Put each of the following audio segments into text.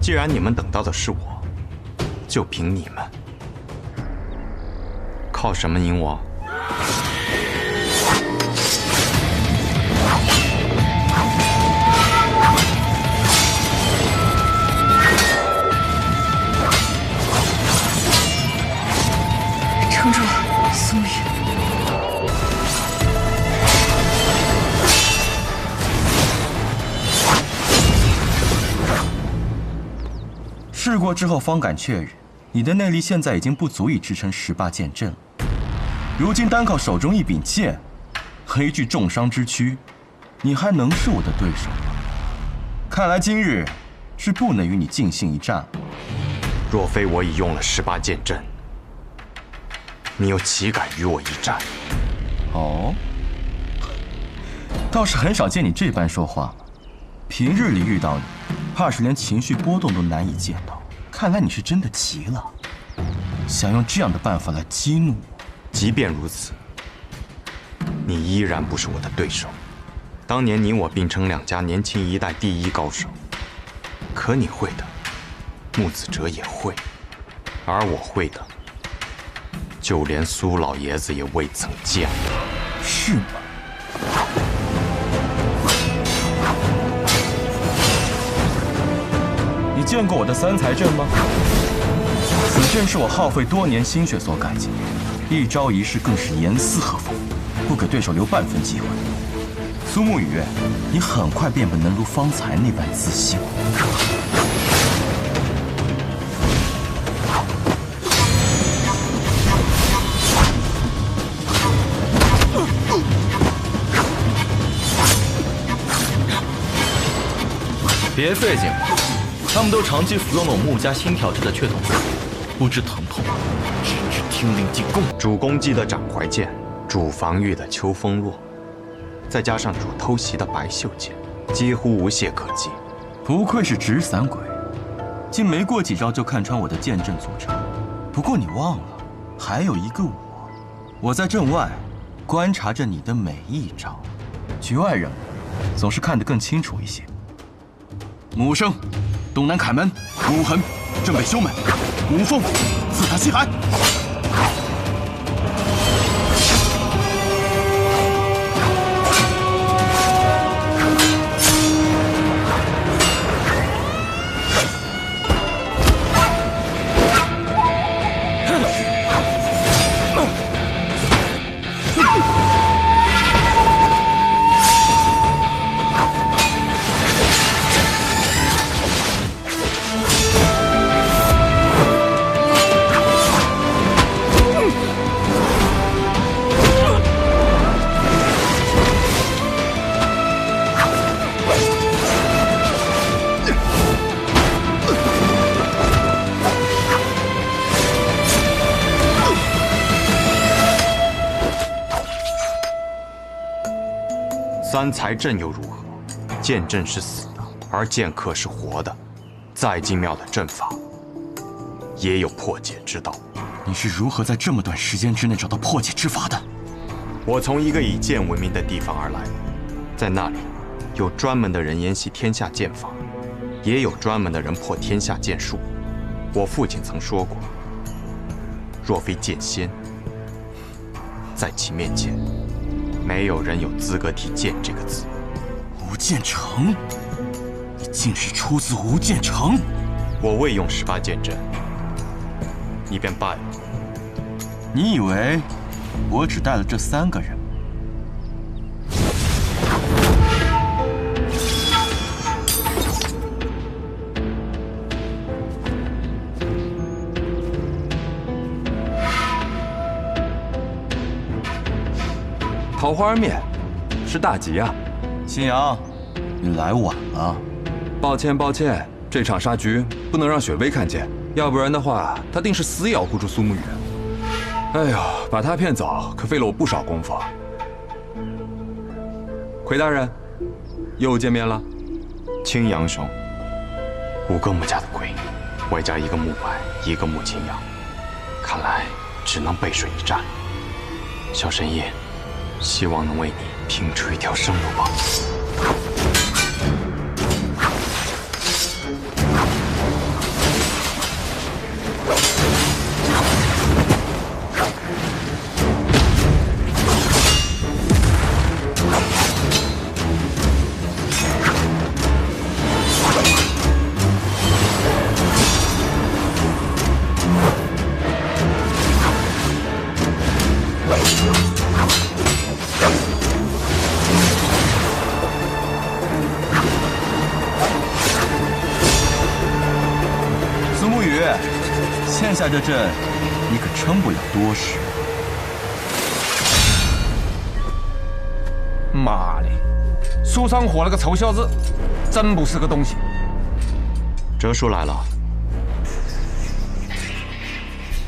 既然你们等到的是我，就凭你们，靠什么赢我？撑住，苏雨。试过之后方敢确认，你的内力现在已经不足以支撑18剑阵了。如今单靠手中一柄剑和一具重伤之躯，你还能是我的对手吗？看来今日是不能与你尽兴一战了。若非我已用了18剑阵，你又岂敢与我一战？哦，倒是很少见你这般说话了。平日里遇到你，怕是连情绪波动都难以见到。看来你是真的急了，想用这样的办法来激怒我。即便如此，你依然不是我的对手。当年你我并称两家年轻一代第一高手，可你会的，木子哲也会，而我会的，就连苏老爷子也未曾见过。是吗？你见过我的三才阵吗？此阵是我耗费多年心血所改进，一招一式更是严丝合缝，不给对手留半分机会。苏沐雨，你很快便不能如方才那般自信了。别费劲了，他们都长期服用了我穆家新调制的雀筒散，不知疼痛，只知听令进攻。主攻击的掌怀剑，主防御的秋风落，再加上主偷袭的白袖剑，几乎无懈可击。不愧是纸伞鬼，竟没过几招就看穿我的剑阵组成。不过你忘了，还有一个我在阵外观察着你的每一招，局外人总是看得更清楚一些。母生，东南凯门；母痕，正北修门；母凤，四塔西海。三才阵又如何？剑阵是死的，而剑客是活的。再精妙的阵法，也有破解之道。你是如何在这么短时间之内找到破解之法的？我从一个以剑闻名的地方而来，在那里有专门的人研习天下剑法，也有专门的人破天下剑术。我父亲曾说过，若非剑仙，在其面前，没有人有资格提剑这个字。无剑城，你竟是出自无剑城？我未用18剑阵，你便败了。你以为我只带了这3个人？桃花面，是大吉啊！新阳，你来晚了。抱歉，抱歉，这场杀局不能让雪薇看见，要不然的话，她定是死咬不住苏沐雨。哎呦，把她骗走可费了我不少功夫。魁大人，又见面了。青阳兄，5个木家的魁，外加1个木白，1个木青阳，看来只能背水一战。小神医，希望能为你拼出一条生路吧。现下这阵，你可撑不了多时。妈的，树上活了个臭小子，真不是个东西。哲叔来了。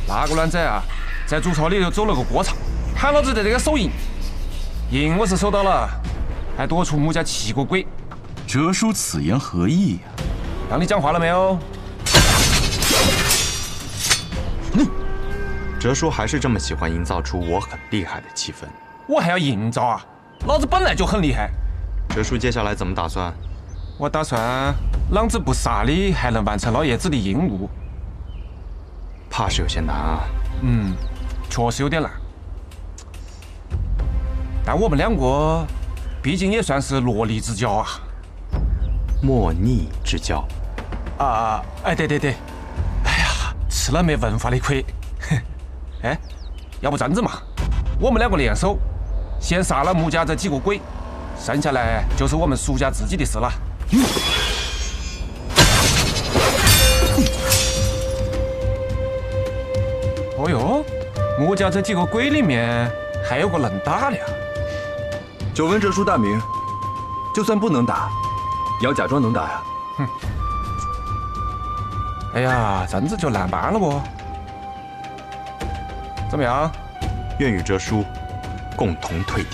那个卵仔啊，在竹草里头走了个过场，喊老子在这个收银。银我是收到了，还多出穆家7个鬼。哲叔此言何意呀？让你讲话了没有？哲叔还是这么喜欢营造出我很厉害的气氛。我还要营造啊？老子本来就很厉害。哲叔接下来怎么打算？我打算啷子不杀你，还能完成老爷子的任务。怕是有些难啊。确实有点难。但我们两个毕竟也算是萝莉之交啊。莫逆之交。对。哎呀，吃了没文化的亏。哎，要不这样子嘛，我们两个联手，先杀了穆家这几个鬼，剩下来就是我们苏家自己的事了。哦哟，穆家这几个鬼里面还有个能打的啊！久闻哲叔大名，就算不能打，也要假装能打呀。哎呀，这样子就难办了不？怎么样？愿与哲叔共同退敌。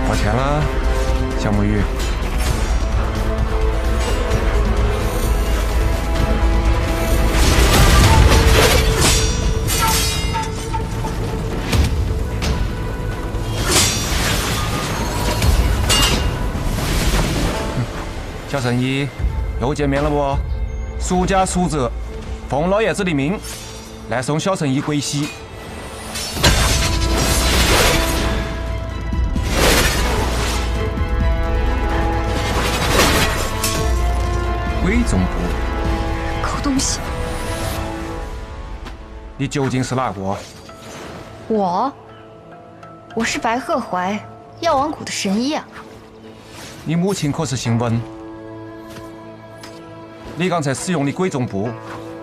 抱歉了，小木鱼。小圣医，又见面了不？苏家苏哲，奉老爷子的命，来送小圣医归西。鬼总部，狗东西！你究竟是哪个？我是白鹤怀，药王谷的神医啊。你母亲可是姓温？你刚才使用的鬼重步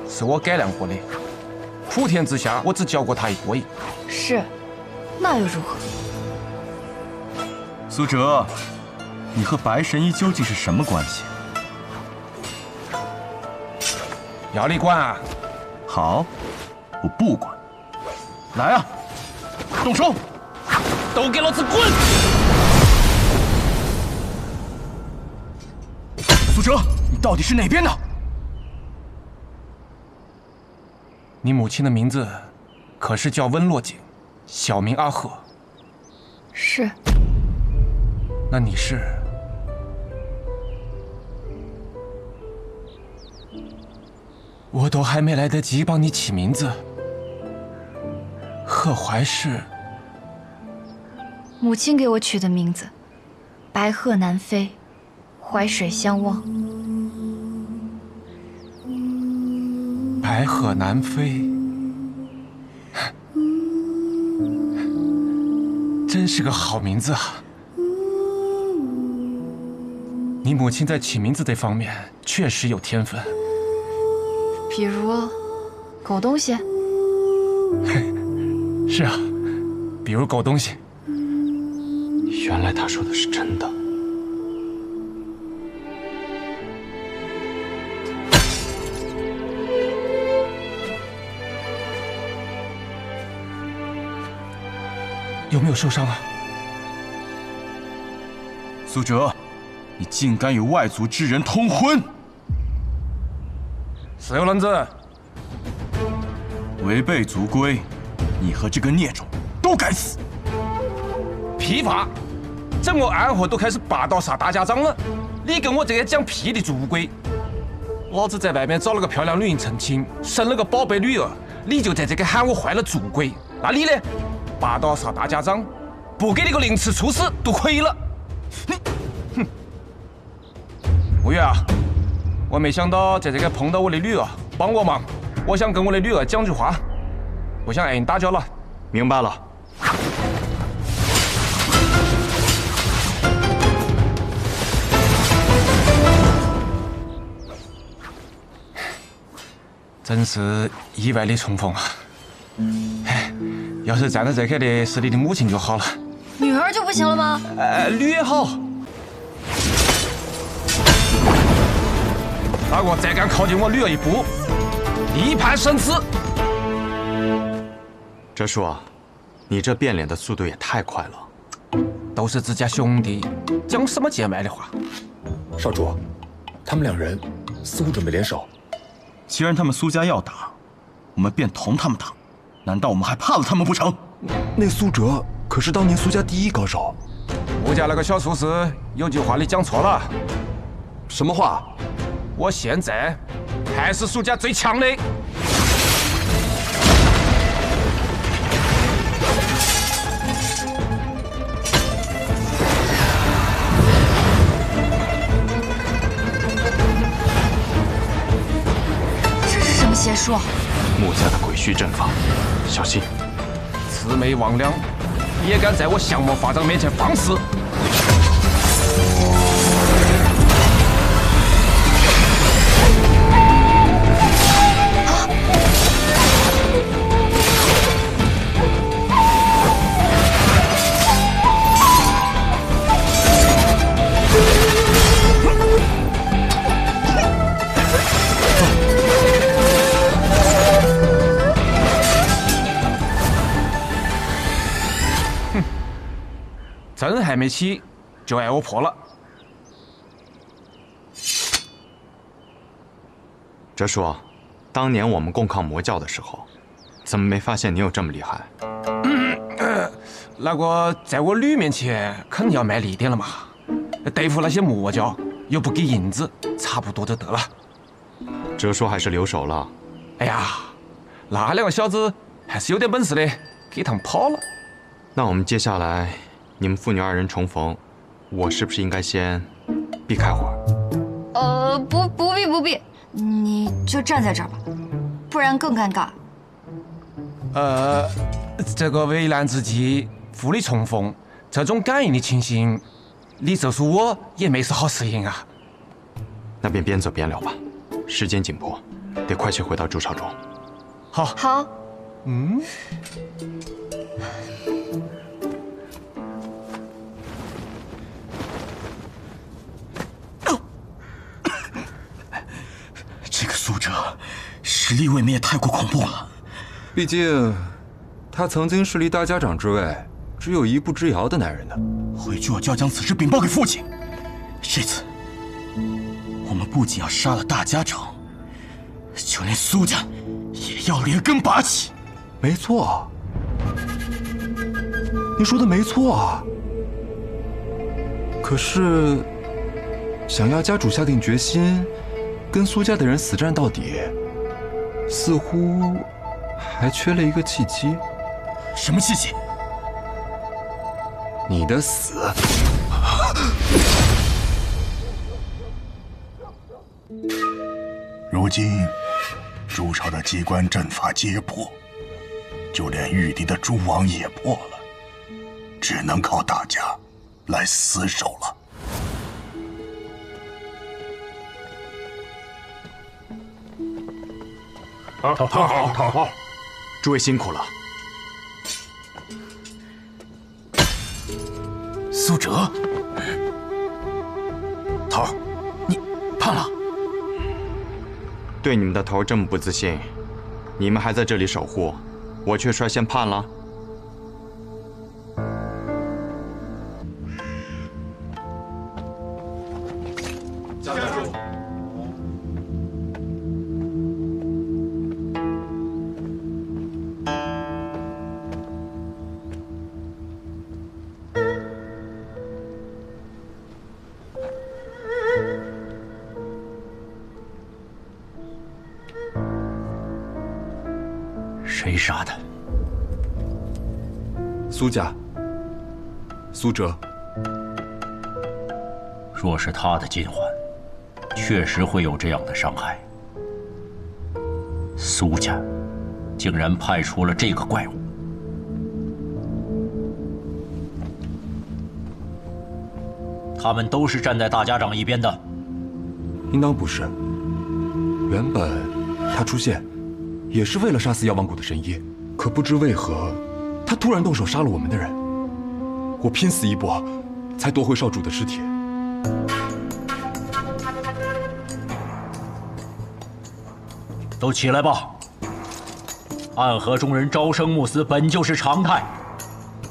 是我改良过的，普天之下我只教过他一个人。是，那又如何？苏哲，你和白神医究竟是什么关系？要你管啊？好，我不管。来啊，动手！都给老子滚！苏哲，你到底是哪边的？你母亲的名字可是叫温若锦，小名阿鹤。是。那你是？我都还没来得及帮你起名字，贺怀是母亲给我取的名字，白鹤南飞，淮水相望。白鹤南飞，真是个好名字啊！你母亲在起名字这方面确实有天分，比如狗东西。是啊，比如狗东西。原来他说的是真的。有没有受伤啊？苏哲，你竟敢与外族之人通婚！是有人子，违背族规，你和这个孽种都该死！屁话！整个安河都开始霸道杀大家长了，你跟我这个讲屁的族规？老子在外面找了个漂亮女人成亲，生了个宝贝女儿，你就在这个喊我坏了族规？那你呢？霸道杀大家长，不给你个凌迟处死都亏了。哼！啊，我没想到在这个碰到我的女儿，帮我忙。我想跟我的女儿讲句话，不想挨你打搅了。明白了。真是意外的重逢啊！要是站在这刻的是你的母亲就好了。女儿就不行了吗？女也好。大哥再敢靠近我女儿一步，一判生死。哲叔啊，你这变脸的速度也太快了。都是自家兄弟，讲什么见外的话？少主，他们两人似乎准备联手。既然他们苏家要打，我们便同他们打。难道我们还怕了他们不成？那苏哲可是当年苏家第一高手。我家那个小术士有句话你讲错了。什么话？我现在还是苏家最强的。这是什么邪术？穆家的鬼虚阵法，小心！魑魅魍魉也敢在我降魔法掌面前放肆！针还没起，就挨我破了。哲叔，当年我们共抗魔教的时候，怎么没发现你有这么厉害？那个在我女面前肯定要卖力点了嘛，对付那些魔教又不给银子，差不多就得了。哲叔还是留手了。哎呀，那两个小子还是有点本事的，给他们跑了。那我们接下来，你们父女二人重逢，我是不是应该先避开会儿？不必，你就站在这儿吧，不然更尴尬。这个危难之际，父女重逢，这种感应的情形，李哲叔我也没是好适应啊。那便边走边聊吧，时间紧迫，得快些回到筑巢中。好。这个苏哲，实力未免也太过恐怖了。毕竟，他曾经是离大家长之位只有一步之遥的男人呢。回去我就要将此事禀报给父亲。这次，我们不仅要杀了大家长，就连苏家也要连根拔起。没错，你说的没错啊。可是，想要家主下定决心跟苏家的人死战到底，似乎还缺了一个契机。什么契机？你的死。如今，筑巢的机关阵法皆破，就连玉帝的蛛网也破了，只能靠大家来死守了。好，诸位辛苦了。苏哲，头儿，你判了。对你们的头这么不自信，你们还在这里守护，我却率先判了。家主，谁杀的？苏家，苏哲。若是他的金环，确实会有这样的伤害。苏家竟然派出了这个怪物。他们都是站在大家长一边的。应当不是。原本他出现也是为了杀死药王谷的神医，可不知为何，他突然动手杀了我们的人。我拼死一搏，才夺回少主的尸体。都起来吧！暗河中人朝生暮死本就是常态，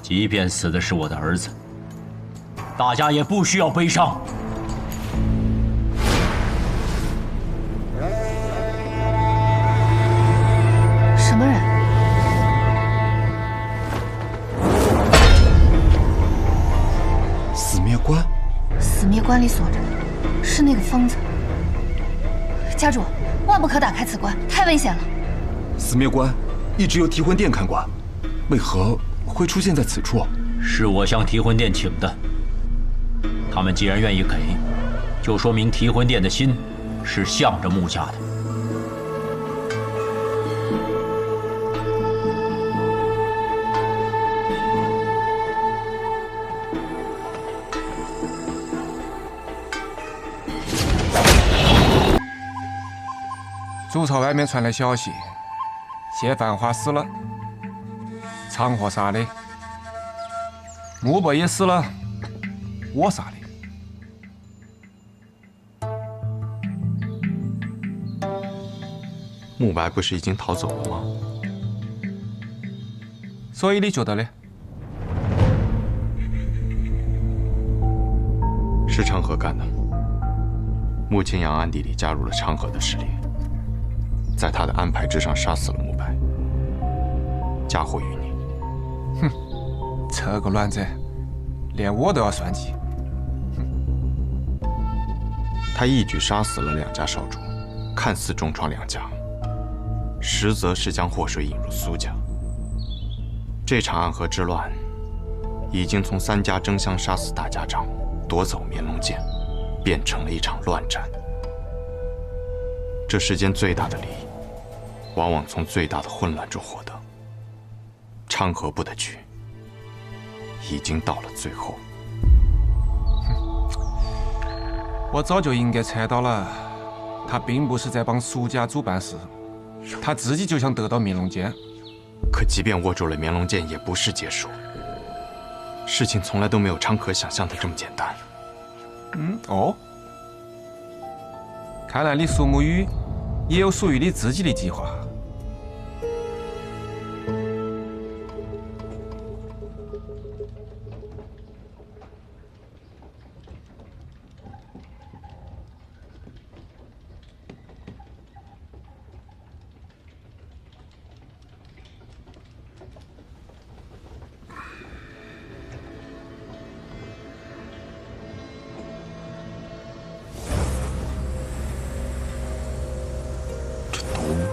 即便死的是我的儿子，大家也不需要悲伤。什么人？死灭关？死灭关里锁着的是那个疯子。家主，万不可打开此关，太危险了。死灭关一直由提魂殿看管，为何会出现在此处？是我向提魂殿请的。他们既然愿意给，就说明提魂殿的心是向着穆家的。主朝外面传来消息，谢繁华死了，长河杀的，穆伯也死了，我杀的。慕白不是已经逃走了吗？所以你觉得呢？是长河干的。穆清扬暗地里加入了长河的势力，在他的安排之上杀死了慕白，嫁祸于你。哼，这个卵子，连我都要算计。他一举杀死了2家少主，看似重创2家，实则是将祸水引入苏家。这场暗河之乱，已经从3家争相杀死大家长，夺走绵龙剑，变成了一场乱战。这世间最大的利益，往往从最大的混乱中获得。昌河部的局，已经到了最后。我早就应该猜到了，他并不是在帮苏家主办事，他自己就想得到绵龙剑。可即便握住了绵龙剑，也不是结束。事情从来都没有昌河想象的这么简单。哦，看来你苏沐雨也有属于你自己的计划。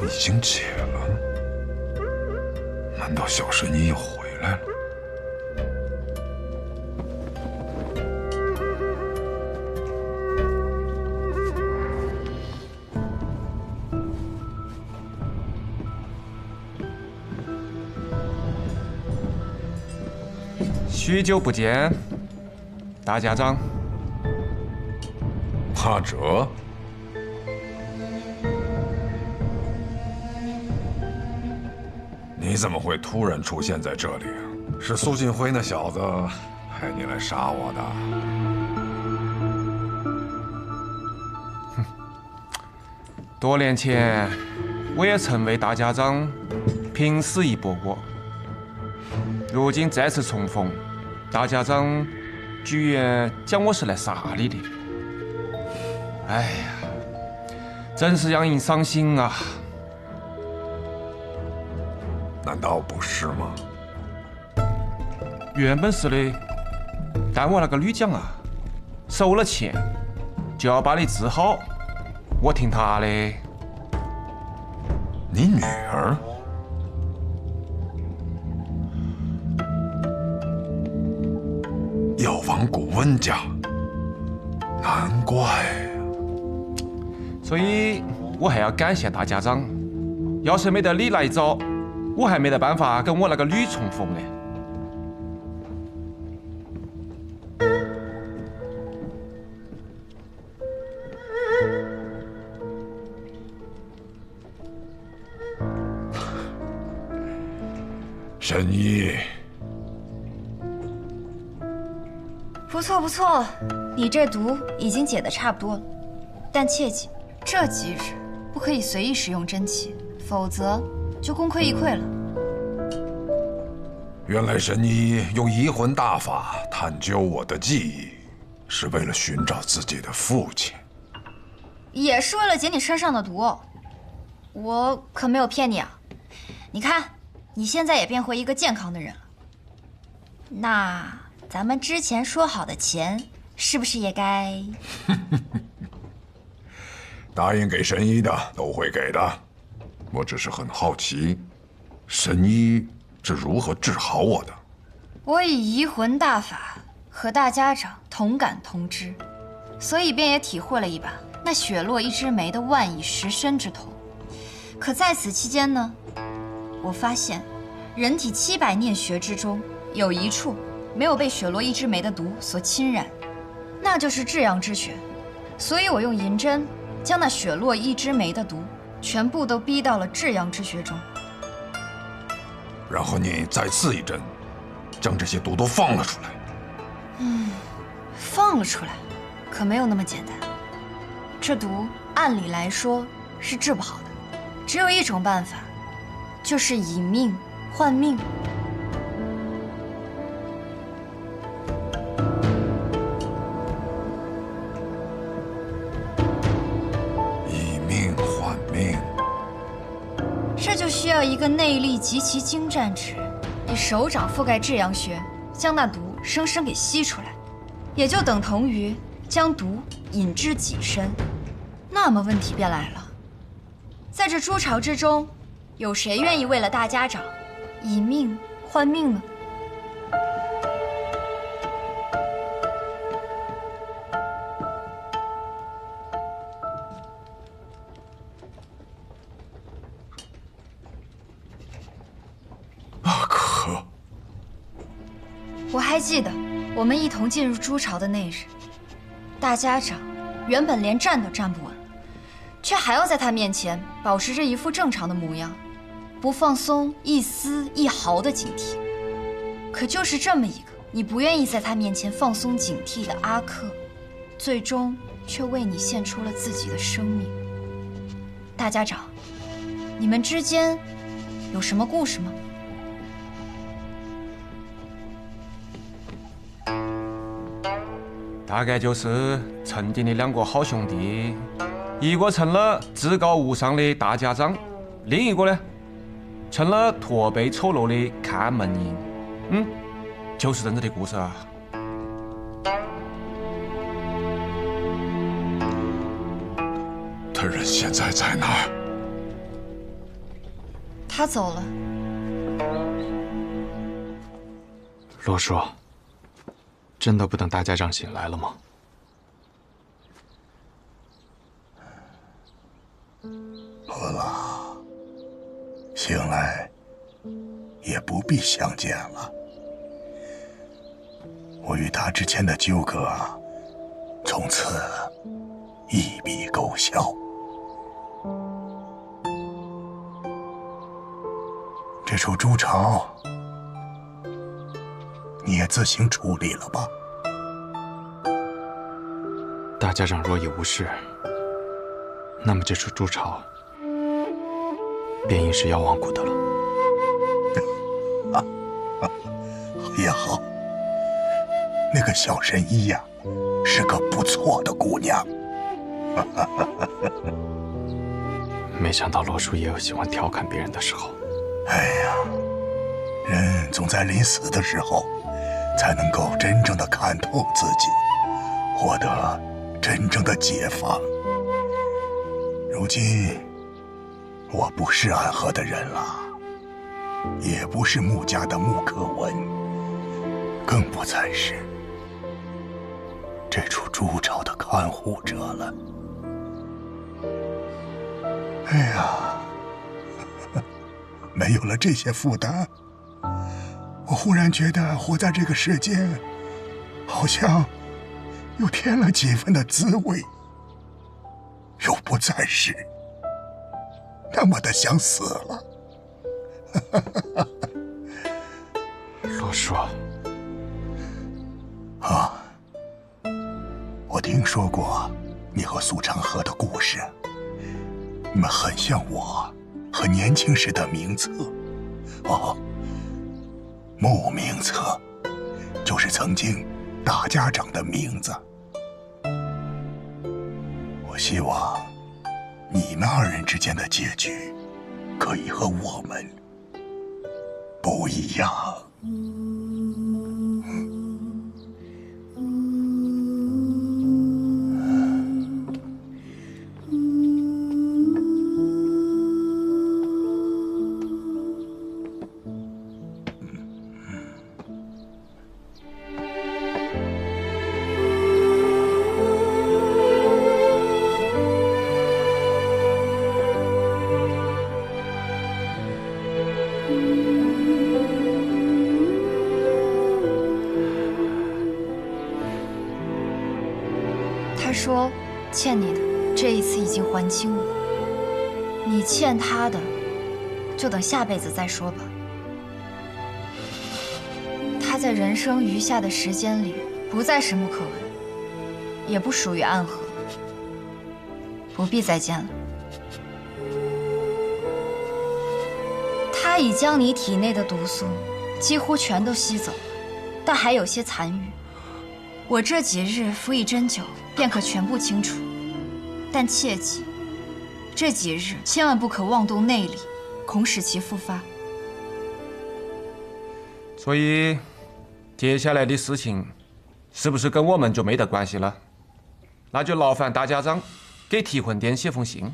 已经解了，难道小神医又回来了？许久不见，大家长。阿哲。你怎么会突然出现在这里啊？是苏锦辉那小子派你来杀我的？哼，多年前我也曾为大家长拼死一搏过，如今再次重逢，大家长居然讲我是来杀你的。哎呀，真是让人伤心啊！难道不是吗？原本是的，但我那个女将啊，收了钱就要把你治好，我听她的。你女儿？药王谷温家，难怪。所以我还要感谢大家长。要是没得你来找，我还没得办法跟我那个女重逢呢。神医，不错不错，你这毒已经解得差不多了，但切记，这几日不可以随意使用真气，否则就功亏一篑了。原来神医用移魂大法探究我的记忆，是为了寻找自己的父亲，也是为了解你身上的毒哦。我可没有骗你啊！你看，你现在也变回一个健康的人了。那咱们之前说好的钱，是不是也该？答应给神医的都会给的。我只是很好奇，神医是如何治好我的？我以移魂大法和大家长同感同知，所以便也体会了一把那雪落一枝梅的万蚁蚀身之痛。可在此期间呢，我发现人体700念穴之中有一处没有被雪落一枝梅的毒所侵染，那就是至阳之穴。所以我用银针将那雪落一枝梅的毒全部都逼到了至阳之穴中。然后你再刺一针，将这些毒都放了出来。放了出来，可没有那么简单。这毒按理来说是治不好的，只有一种办法，就是以命换命。以命换命，这就需要一个内力极其精湛之人，以手掌覆盖至阳穴，将那毒生生给吸出来，也就等同于将毒引至己身。那么问题便来了，在这诸巢之中，有谁愿意为了大家长以命换命呢？阿珂，我还记得我们一同进入诸巢的那日，大家长原本连站都站不稳，却还要在他面前保持着一副正常的模样，不放松一丝一毫的警惕。可就是这么一个你不愿意在他面前放松警惕的阿珂，最终却为你献出了自己的生命。大家长，你们之间有什么故事吗？大概就是曾经的2个好兄弟，一个成了至高无上的大家长，另一个呢，成了驼背丑陋的看门人。就是这样子的故事啊。他人现在在哪儿？他走了。罗叔，真的不等大家长醒来了吗？不了，醒来也不必相见了。我与他之间的纠葛，从此一笔勾销。这处诸巢，你也自行处理了吧。大家长若已无事，那么这处诸巢便应是妖王谷的了。也好，那个小神医呀，是个不错的姑娘。没想到罗叔也有喜欢调侃别人的时候。哎呀，人总在临死的时候，才能够真正的看透自己，获得真正的解放。如今，我不是安和的人了，也不是穆家的穆可文，更不再是这处诸巢的看护者了。哎呀，没有了这些负担，我忽然觉得活在这个世界，好像又添了几分的滋味，又不再是那么的想死了。罗叔，啊，我听说过你和苏长河的故事，你们很像我和年轻时的名策。哦，穆名策，就是曾经大家长的名字。我希望你们二人之间的结局可以和我们不一样。他说，欠你的这一次已经还清了，你欠他的，就等下辈子再说吧。他在人生余下的时间里，不再是穆可为，也不属于暗河，不必再见了。他已将你体内的毒素几乎全都吸走了，但还有些残余。我这几日服以针灸，便可全部清除。但切记，这几日千万不可妄动内力，恐使其复发。所以，接下来的事情，是不是跟我们就没得关系了？那就劳烦大家长给提魂殿写封信。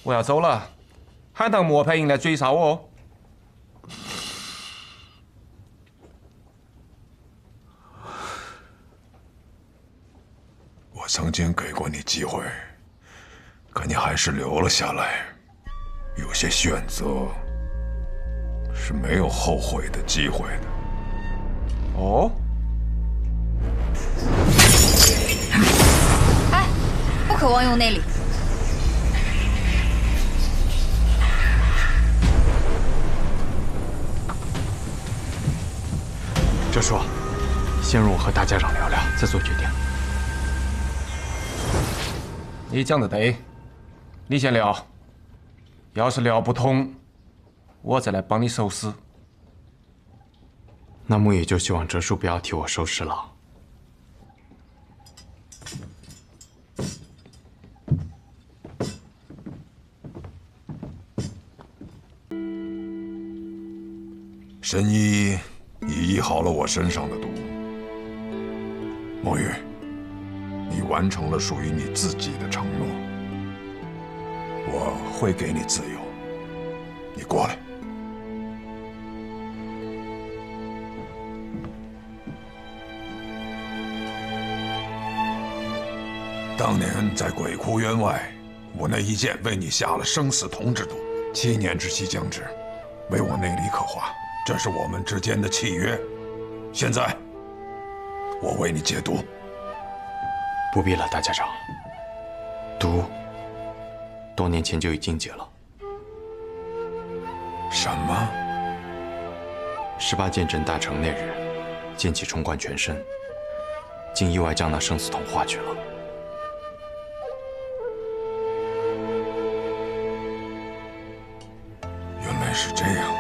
我要走了，喊趟魔派营来追杀我哦。我曾经给过你机会，可你还是留了下来。有些选择是没有后悔的机会的。哦？哎，不可妄用内力。哲叔，先容我和大家长聊聊，再做决定。你讲得对，你先聊，要是聊不通，我再来帮你收尸。那木也就希望哲叔不要替我收尸了。神医已医好了我身上的毒，墨玉，你完成了属于你自己的承诺，我会给你自由。你过来。当年在鬼窟渊外，我那一剑为你下了生死同之毒，7年之期将至，为我内力刻画，这是我们之间的契约。现在，我为你解毒。不必了，大家长。毒，多年前就已经解了。什么？18剑阵大成那日，剑气冲贯全身，竟意外将那生死瞳化去了。原来是这样。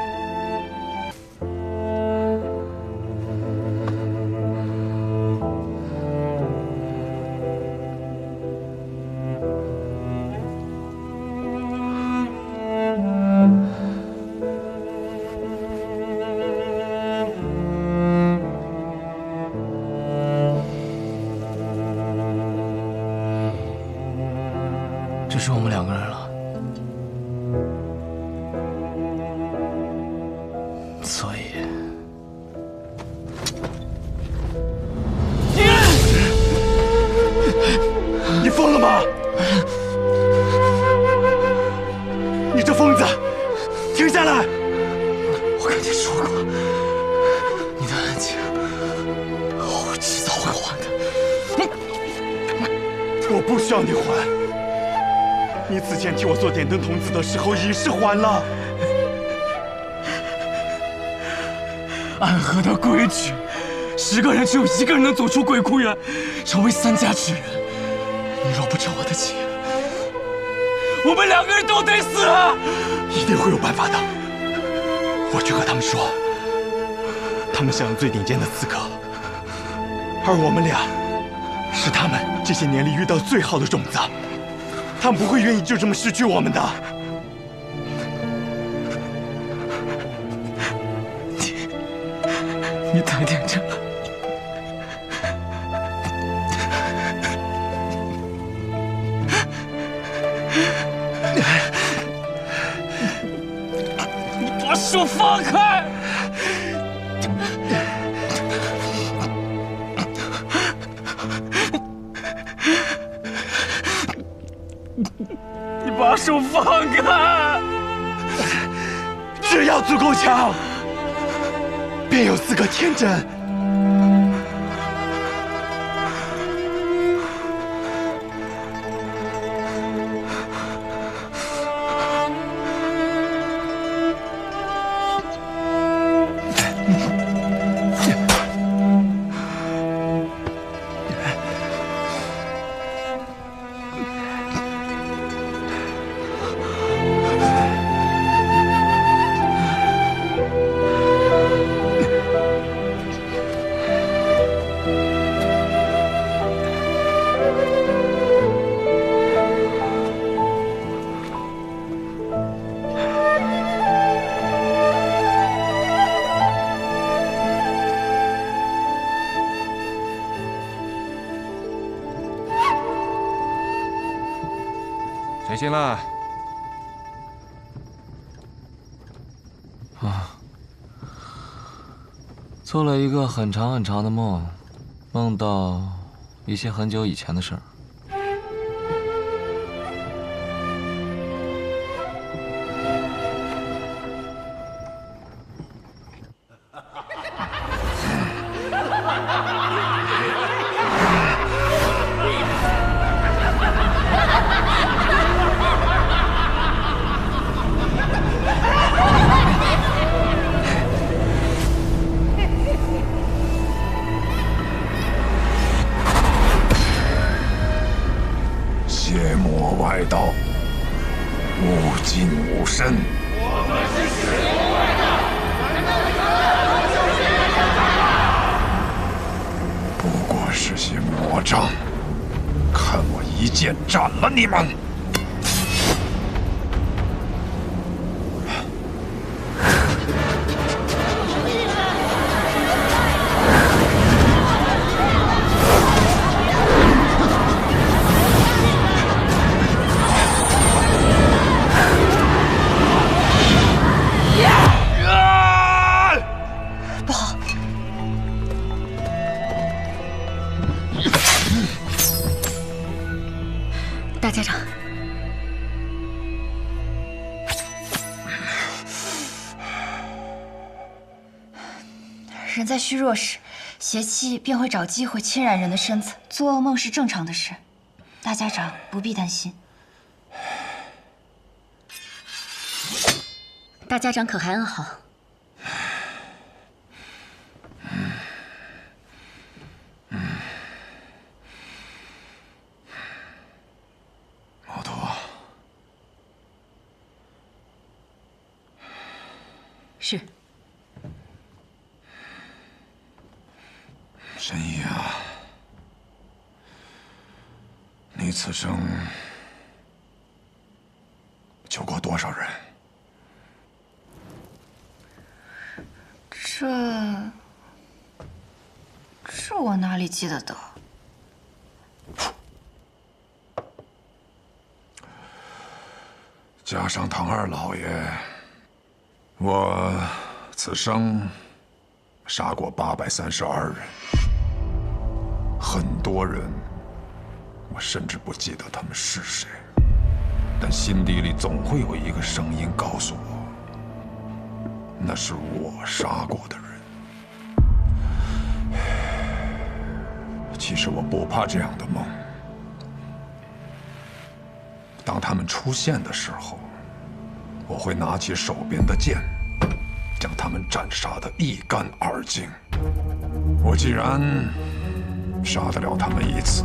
只剩我们2个人了，所以，你疯了吗？我不需要你还。你此前替我做点灯童子的时候已是还了。暗河的规矩，10个人只有1个人能走出鬼窟园，成为3家之人。你若不成我的妾，我们2个人都得死啊！一定会有办法的。我去和他们说，他们想要最顶尖的刺客，而我们俩是他们这些年里遇到最好的种子，他们不会愿意就这么失去我们的。你太天真了。你把手放开！你把手放开！只要足够强，便有资格天真。谁先了？做了一个很长很长的梦，梦到一些很久以前的事儿。邪魔外道，无尽无身。我们是邪魔外道，不过是些魔障，看我一剑斩了你们！大家长，人在虚弱时，邪气便会找机会侵染人的身子，做噩梦是正常的事。大家长不必担心。大家长可还安好？毛头，是。神医啊，你此生救过多少人？这我哪里记得得？加上唐二老爷，我此生杀过832人，很多人我甚至不记得他们是谁，但心底里总会有一个声音告诉我，那是我杀过的人。其实我不怕这样的梦，当他们出现的时候，我会拿起手边的剑，将他们斩杀得一干二净。我既然杀得了他们一次，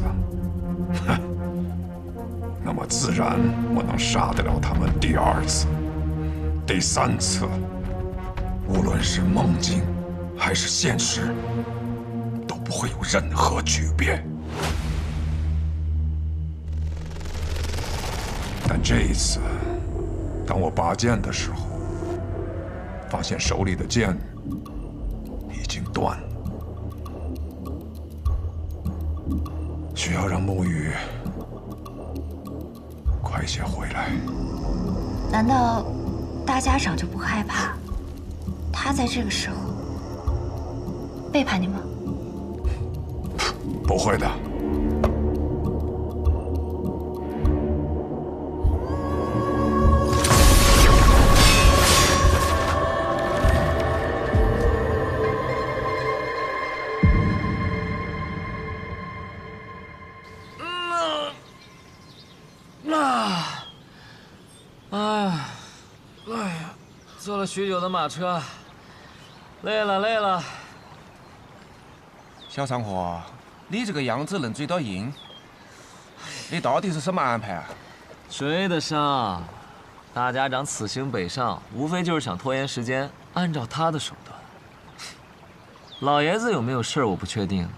那么自然我能杀得了他们第二次、第三次。无论是梦境还是现实，都不会有任何区别。但这一次，当我拔剑的时候，发现手里的剑已经断了，需要让沐雨快些回来。难道大家长就不害怕他在这个时候背叛你们？不会的。坐了许久的马车，累了。小上火，你这个样子能追到鹰，你到底是什么安排啊？追得上，大家长此行北上，无非就是想拖延时间，按照他的手段。老爷子有没有事儿我不确定，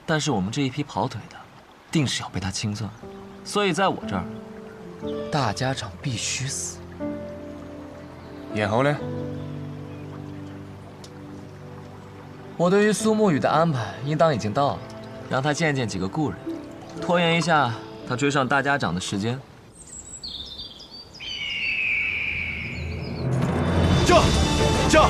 但是我们这一批跑腿的，定是要被他清算，所以在我这儿，大家长必须死。然后呢？我对于苏沐雨的安排，应当已经到了，让他见见几个故人，拖延一下他追上大家长的时间。驾！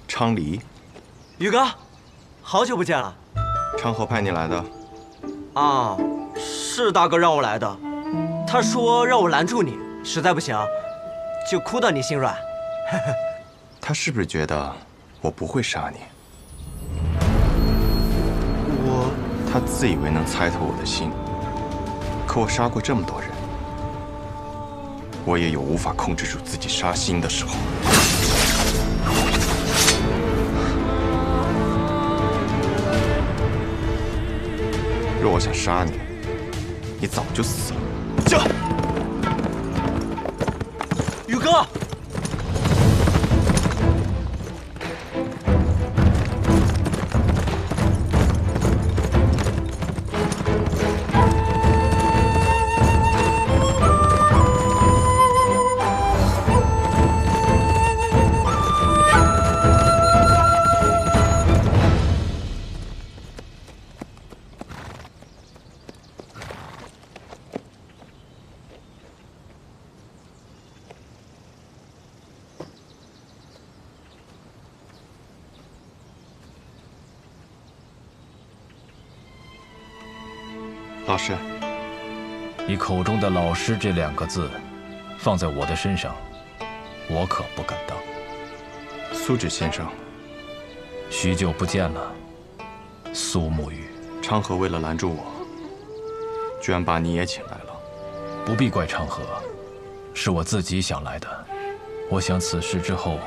昌黎，宇哥，好久不见了。昌河派你来的？啊，是大哥让我来的。他说让我拦住你，实在不行，就哭到你心软。他是不是觉得我不会杀你？他自以为能猜透我的心，可我杀过这么多人，我也有无法控制住自己杀心的时候。若我想杀你，你早就死了。驾！宇哥。老师，你口中的“老师”这2个字，放在我的身上，我可不敢当。苏芷先生，许久不见了，苏沐雨。昌河为了拦住我，居然把你也请来了。不必怪昌河，是我自己想来的。我想此事之后，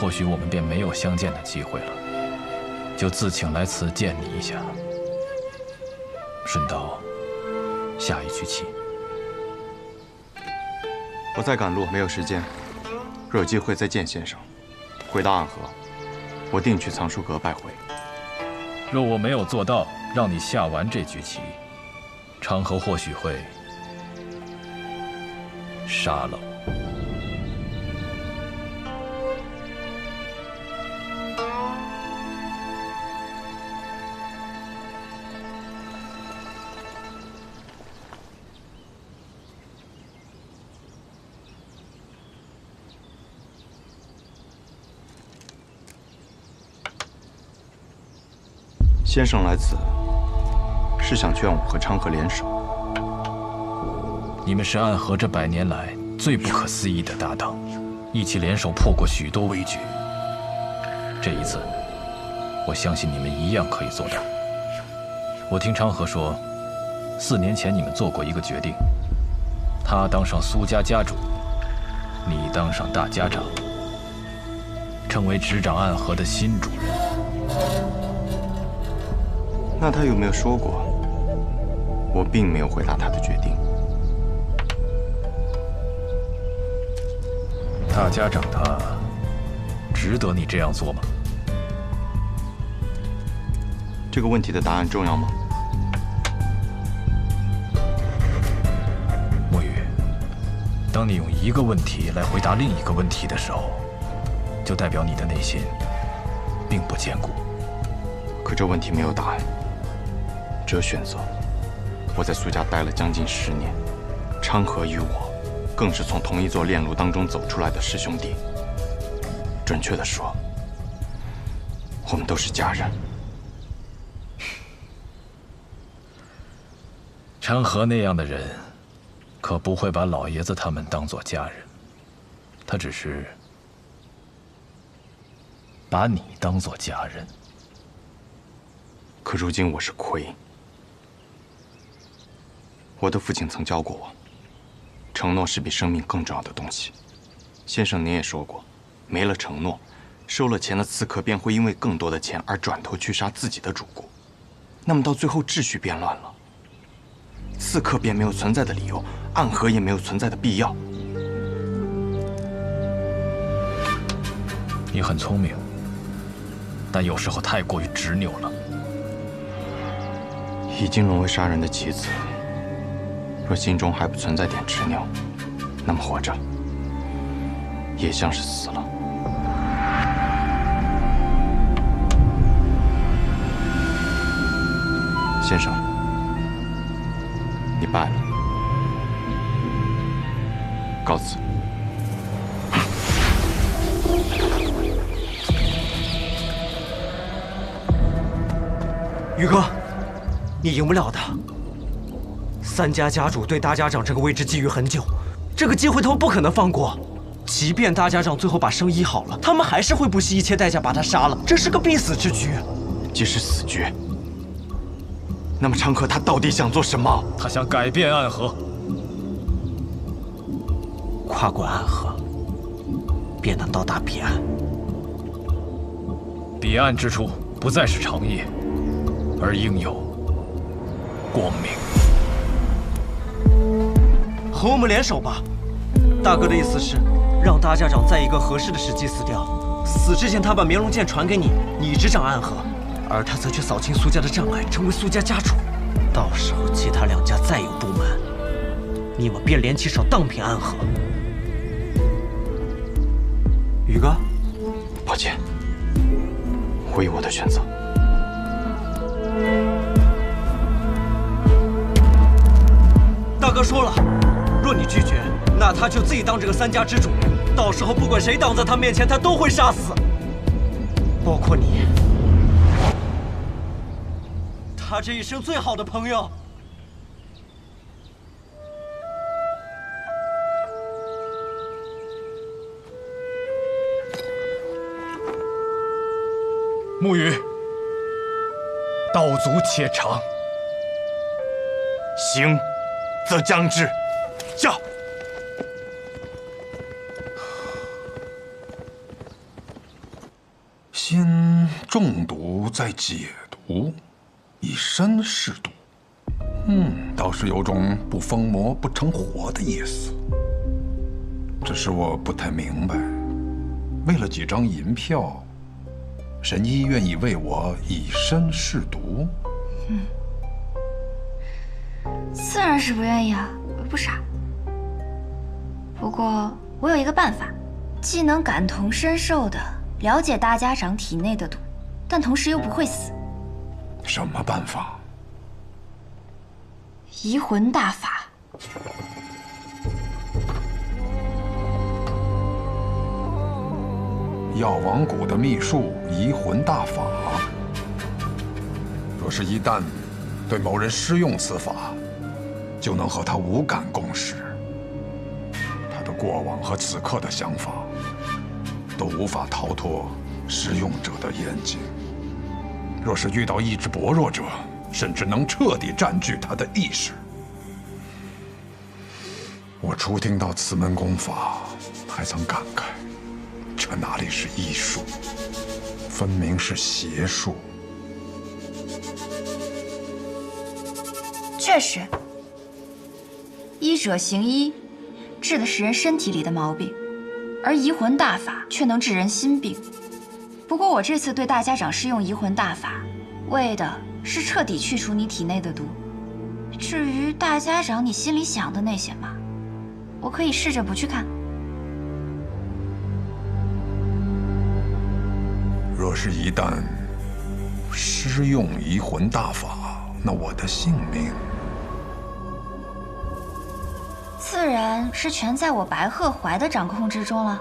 或许我们便没有相见的机会了，就自请来此见你一下。顺道下一局棋。我在赶路，没有时间。若有机会再见先生。回到暗河，我定去藏书阁拜会。若我没有做到让你下完这局棋，昌河或许会杀了我。先生来此，是想劝我和昌河联手。你们是暗河这100年来最不可思议的搭档，一起联手破过许多危局。这一次，我相信你们一样可以做到。我听昌河说，4年前你们做过一个决定，他当上苏家家主，你当上大家长，成为执掌暗河的新主人。那他有没有说过？我并没有回答他的决定。大家长他值得你这样做吗？这个问题的答案重要吗？墨雨，当你用一个问题来回答另一个问题的时候，就代表你的内心并不坚固。可这问题没有答案，只有选择。我在苏家待了将近10年，昌河与我更是从同一座炼炉当中走出来的师兄弟。准确地说，我们都是家人。昌河那样的人，可不会把老爷子他们当作家人，他只是把你当作家人。可如今我是魁。我的父亲曾教过我，承诺是比生命更重要的东西。先生您也说过，没了承诺，收了钱的刺客便会因为更多的钱而转头去杀自己的主顾。那么到最后秩序变乱了，刺客便没有存在的理由，暗河也没有存在的必要。你很聪明，但有时候太过于执拗了。已经沦为杀人的棋子，若心中还不存在点执拗，那么活着也像是死了。先生，你败了，告辞。宇哥，你赢不了的。3家家主对大家长这个位置觊觎很久，这个机会他们不可能放过。即便大家长最后把生医好了，他们还是会不惜一切代价把他杀了，这是个必死之局。即使死局，那么昌河他到底想做什么？他想改变暗河，跨过暗河，便能到达彼岸。彼岸之处不再是长夜，而应有光明。和我们联手吧。大哥的意思是，让大家长在一个合适的时机死掉，死之前他把绵龙剑传给你，你执掌暗河，而他则去扫清苏家的障碍，成为苏家家主。到时候其他2家再有不满，你们便联起手荡平暗河。宇哥，抱歉，我有我的选择。大哥说了，若你拒绝，那他就自己当这个3家之主，到时候不管谁挡在他面前，他都会杀死，包括你，他这一生最好的朋友。沐雨，道阻且长。行，则将之。驾！先中毒，再解毒，以身试毒。倒是有种不疯魔不成活的意思。只是我不太明白，为了几张银票，神医愿意为我以身试毒？自然是不愿意啊，我又不傻。不过我有一个办法，既能感同身受的了解大家长体内的毒，但同时又不会死。什么办法？移魂大法。药王谷的秘术移魂大法，若是一旦对某人施用此法，就能和他无感共识，他的过往和此刻的想法，都无法逃脱使用者的眼睛。若是遇到意志薄弱者，甚至能彻底占据他的意识。我初听到此门功法，还曾感慨，这哪里是医术，分明是邪术。确实，医者行医，治的是人身体里的毛病，而移魂大法却能治人心病。不过我这次对大家长施用移魂大法，为的是彻底去除你体内的毒。至于大家长你心里想的那些嘛，我可以试着不去看。若是一旦施用移魂大法，那我的性命自然是全在我白鹤怀的掌控之中了。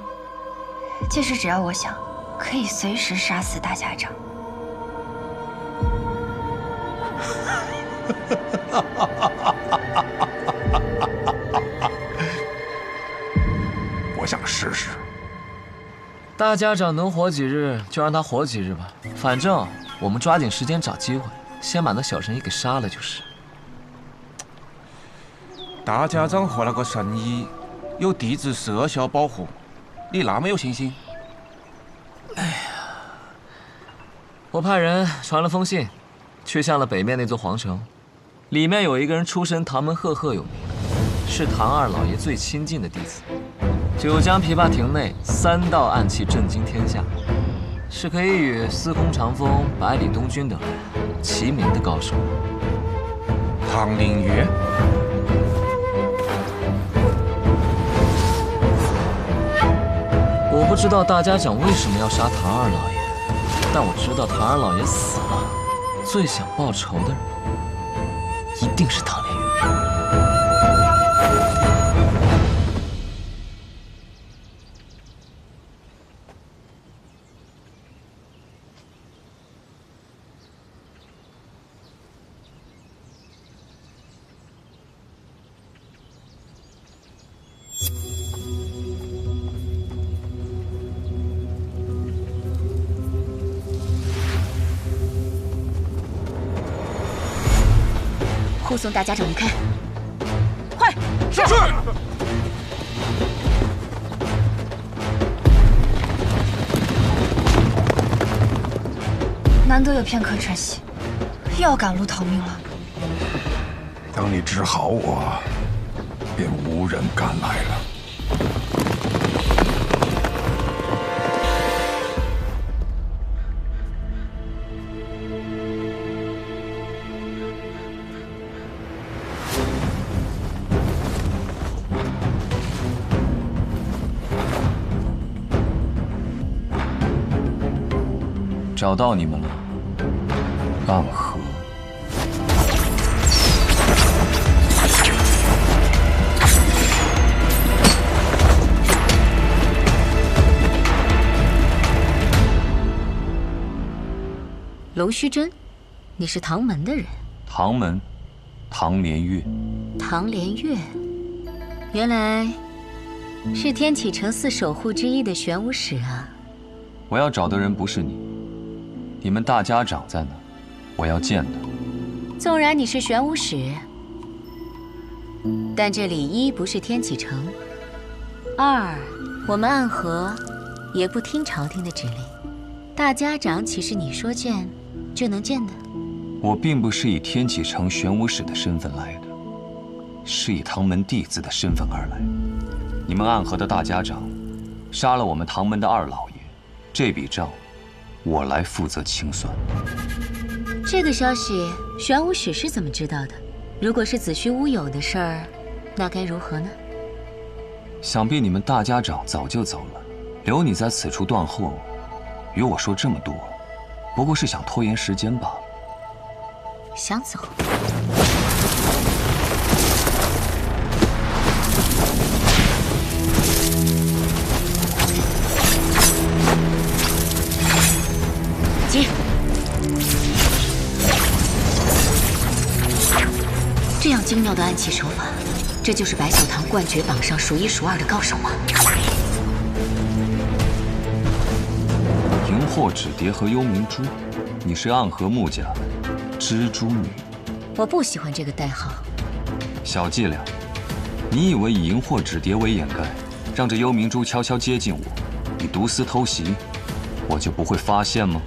届时只要我想，可以随时杀死大家长。我想试试。大家长能活几日就让他活几日吧，反正我们抓紧时间找机会，先把那小神医给杀了就是。大家长和那个神医有地质社校保护，你那么有信心？哎呀，我派人传了封信，去向了北面那座皇城，里面有一个人出身唐门赫赫有名，是唐二老爷最亲近的弟子。九江琵琶亭内3道暗器震惊天下，是可以与司空长风、百里东君等人齐名的高手。唐灵月。我不知道大家长为什么要杀唐二老爷，但我知道唐二老爷死了，最想报仇的人一定是唐灵月。护送大家长离开，快！是。难得有片刻喘息，又要赶路逃命了。等你治好我，便无人敢来了。找到你们了，暗河。龙须真，你是唐门的人？唐门，唐连月。唐连月，原来是天启城4守护之一的玄武使啊！我要找的人不是你。你们大家长在哪？我要见他。纵然你是玄武使，但这里一不是天启城，二我们暗河也不听朝廷的指令。大家长岂是你说见就能见的？我并不是以天启城玄武使的身份来的，是以唐门弟子的身份而来。你们暗河的大家长杀了我们唐门的二老爷，这笔账我来负责清算。这个消息，玄武使是怎么知道的？如果是子虚乌有的事儿，那该如何呢？想必你们大家长早就走了，留你在此处断后，与我说这么多，不过是想拖延时间罢了。想走？接！这样精妙的暗器手法，这就是白小堂冠绝榜上数一数二的高手吗？荧惑纸蝶和幽冥珠，你是暗河木家蜘蛛女。我不喜欢这个代号。小伎俩，你以为以荧惑纸蝶为掩盖，让这幽冥珠悄悄接近我，以毒丝偷袭，我就不会发现吗？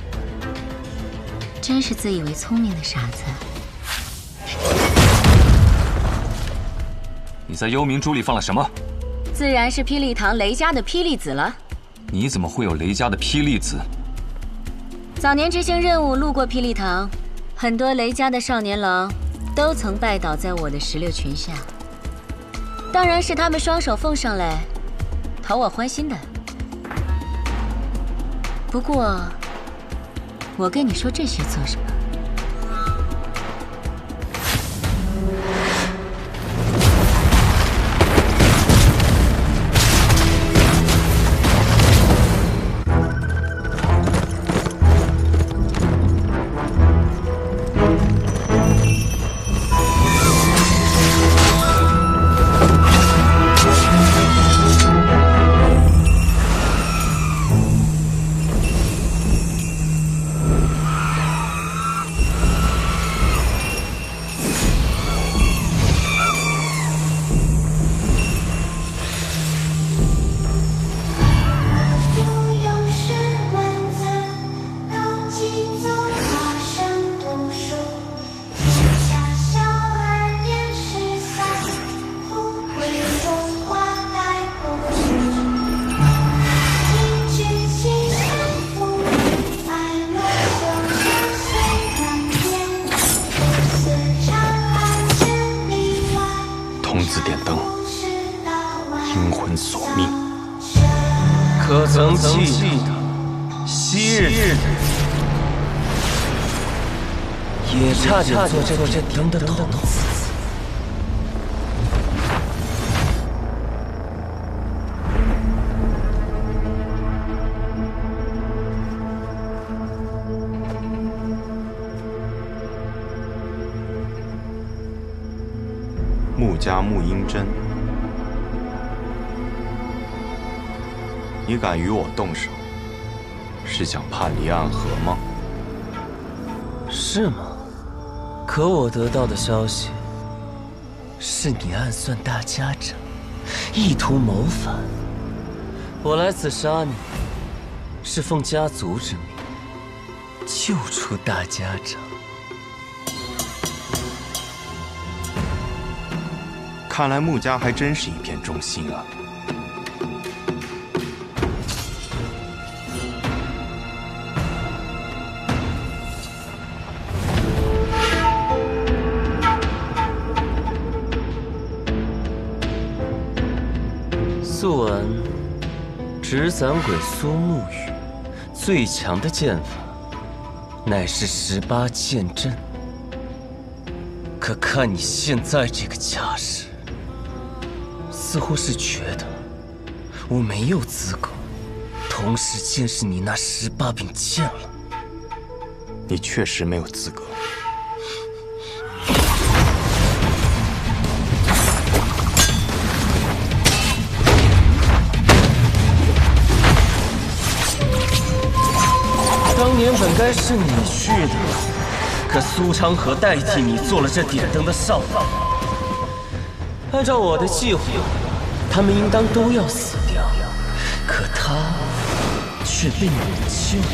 真是自以为聪明的傻子。你在幽冥珠里放了什么？自然是霹雳堂雷家的霹雳子了。你怎么会有雷家的霹雳子？早年执行任务路过霹雳堂，很多雷家的少年郎都曾拜倒在我的石榴裙下。当然是他们双手奉上来，讨我欢心的。不过，我跟你说这些做什么？童子点灯，阴魂索命。可曾记得昔日也差点做这点灯的童子？穆家穆英真，你敢与我动手，是想叛离暗河吗？是吗？可我得到的消息是你暗算大家长，意图谋反。我来此杀你，是奉家族之命，救出大家长。看来穆家还真是一片忠心啊！素闻纸伞鬼苏沐雨最强的剑法，乃是18剑阵。可看你现在这个架势，似乎是觉得我没有资格同时见识你那18柄剑了。你确实没有资格。当年本该是你去的，可苏昌河代替你做了这点灯的少爷。按照我的计划，他们应当都要死掉，可他却被你救了。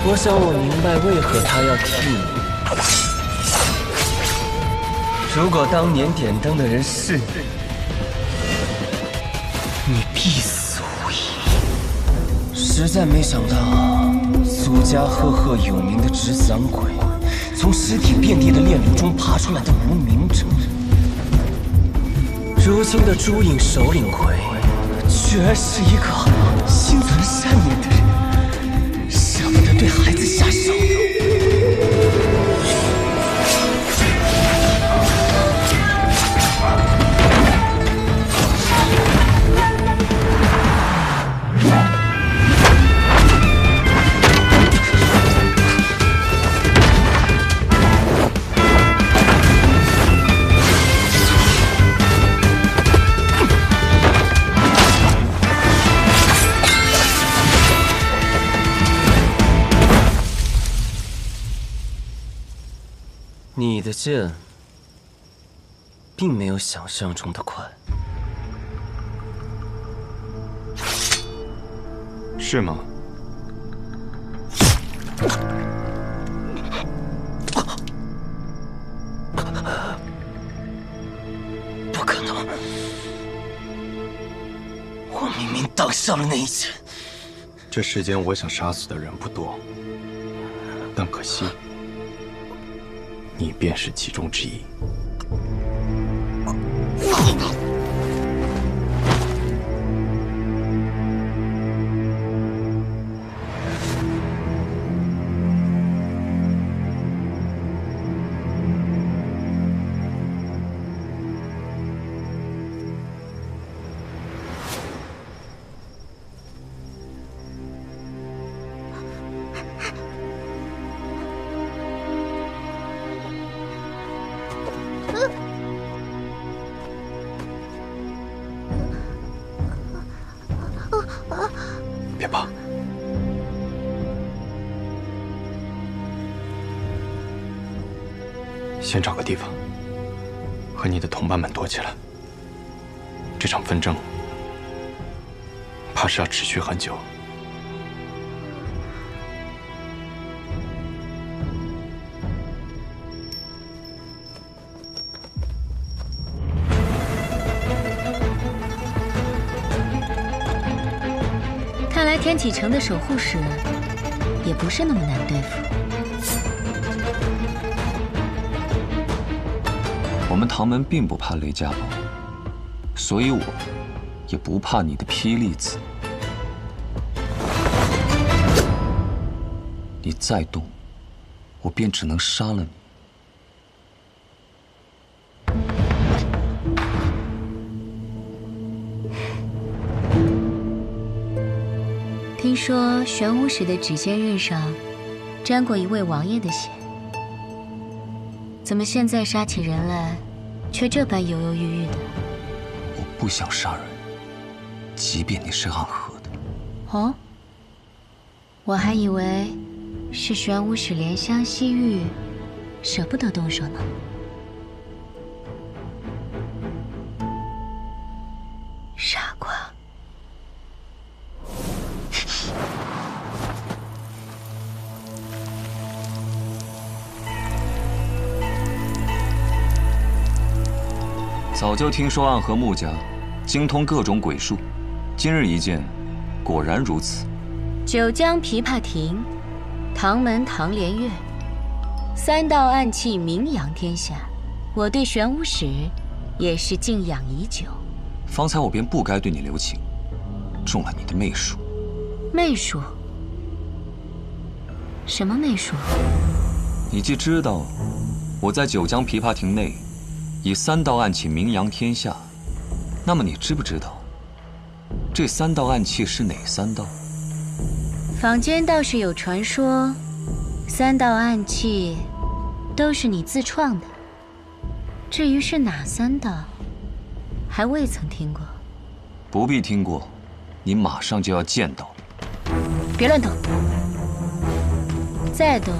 我想我明白为何他要替你。如果当年点灯的人是你，你必死无疑。实在没想到，苏家赫赫有名的纸伞鬼，从尸体遍地的炼炉中爬出来的无名者，如今的朱影首领魁，居然是一个心存善念的人，舍不得对孩子下手。你的剑并没有想象中的快。是吗？不可能！我明明挡下了那一剑。这世间我想杀死的人不多，但可惜，你便是其中之一。别怕，先找个地方和你的同伴们躲起来。这场纷争怕是要持续很久。看来天启城的守护使也不是那么难对付。我们唐门并不怕雷家堡，所以我也不怕你的霹雳子。你再动，我便只能杀了你。听说玄武使的指尖刃上沾过一位王爷的血，怎么现在杀起人来，却这般犹犹豫豫的？我不想杀人，即便你是暗河的。哦，我还以为是玄武使怜香惜玉，舍不得动手呢。傻瓜。早就听说暗河穆家精通各种鬼术，今日一见，果然如此。九江琵琶亭，唐门唐连月，三道暗器名扬天下，我对玄武使也是敬仰已久。方才我便不该对你留情，中了你的媚术。媚术？什么媚术？你既知道我在九江琵琶亭内以三道暗器名扬天下，那么你知不知道这三道暗器是哪三道？坊间倒是有传说，三道暗器都是你自创的。至于是哪三道，还未曾听过。不必听过，你马上就要见到。别乱动，再动，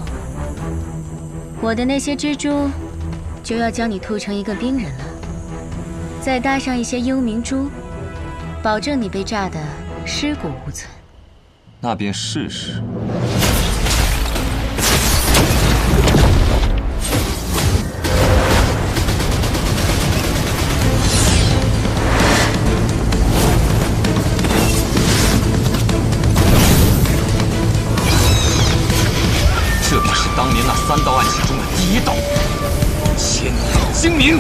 我的那些蜘蛛就要将你吐成一个冰人了。再搭上一些幽冥珠，保证你被炸得尸骨无存。那便试试。这便是当年那三道暗器中的第一道——千道精明。